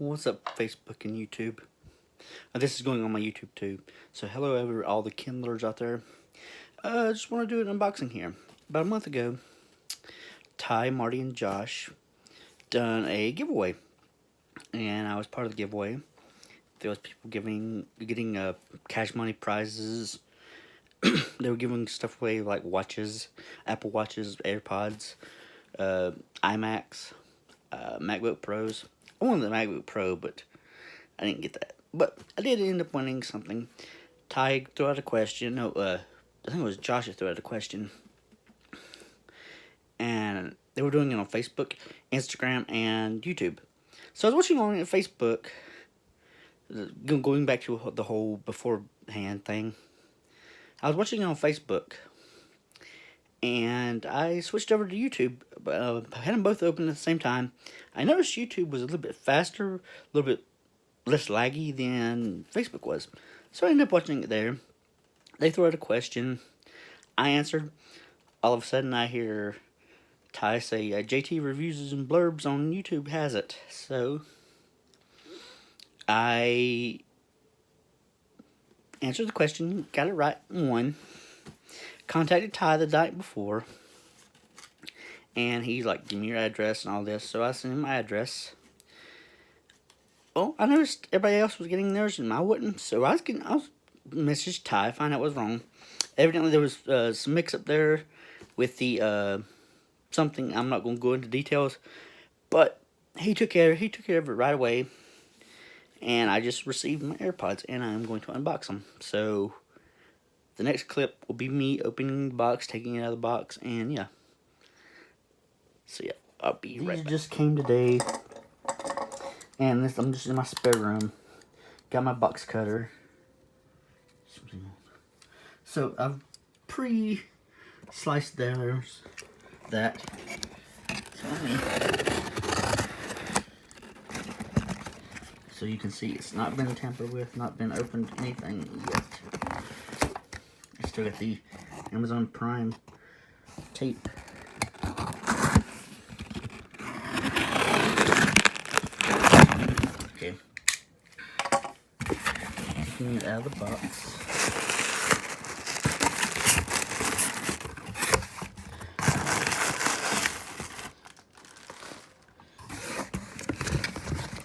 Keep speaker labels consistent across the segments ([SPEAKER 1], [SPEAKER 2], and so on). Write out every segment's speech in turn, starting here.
[SPEAKER 1] What's up, Facebook and YouTube? This is going on my YouTube too. So hello, all the Kindlers out there. Just want to do an unboxing here. About a month ago, Ty, Marty, and Josh done a giveaway, and I was part of the giveaway. There was people getting cash money prizes. They were giving stuff away like watches, Apple Watches, AirPods, iMacs, MacBook Pros. I wanted the MacBook Pro, but I didn't get that. But I did end up winning something. Ty threw out a question. No, I think it was Josh that threw out a question. And they were doing it on Facebook, Instagram, and YouTube. So I was watching on Facebook, going back to the whole beforehand thing. I was watching it on Facebook, and I switched over to YouTube. I had them both open at the same time. I noticed YouTube was a little bit faster, a little bit less laggy than Facebook was. So I ended up watching it there. They threw out a question. I answered. All of a sudden I hear Ty say, JT Reviews and Blurbs on YouTube has it. So I answered the question, got it right, won. Contacted Ty the night before, and he's like, give me your address and all this. So I sent him my address. Oh, I noticed everybody else was getting theirs and I wouldn't. So I was message Ty, find out what was wrong. Evidently there was some mix up there with the something. I'm not going to go into details, but he took care of it right away. And I just received my AirPods, and I'm going to unbox them. So the next clip will be me opening the box, taking it out of the box, and yeah. So yeah, I'll be right back. These just came today, and I'm just in my spare room. Got my box cutter. So I've pre-sliced that. So you can see it's not been tampered with, not been opened, anything yet. I still got the Amazon Prime tape. Okay. Taking it out of the box.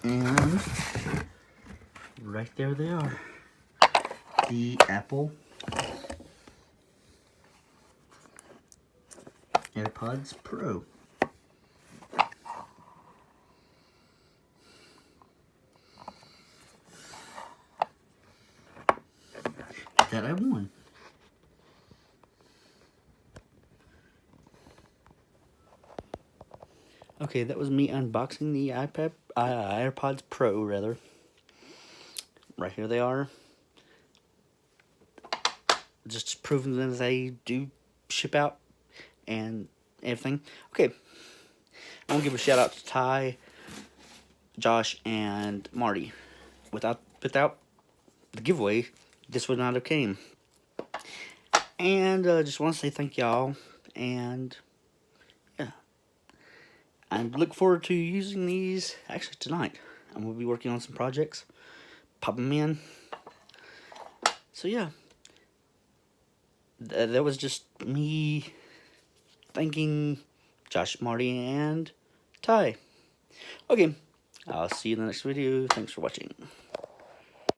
[SPEAKER 1] And right there they are. The Apple AirPods Pro. That I won. Okay, that was me unboxing the AirPods Pro, rather. Right here they are. Just proving that they do ship out and everything. Okay, I want to give a shout out to Ty, Josh, and Marty. Without the giveaway, this would not have came. And just want to say thank y'all, and yeah, I look forward to using these actually tonight. I'm gonna be working on some projects, pop them in. So yeah, that was just me thanking Josh, Marty, and Ty. Okay, I'll see you in the next video. Thanks for watching.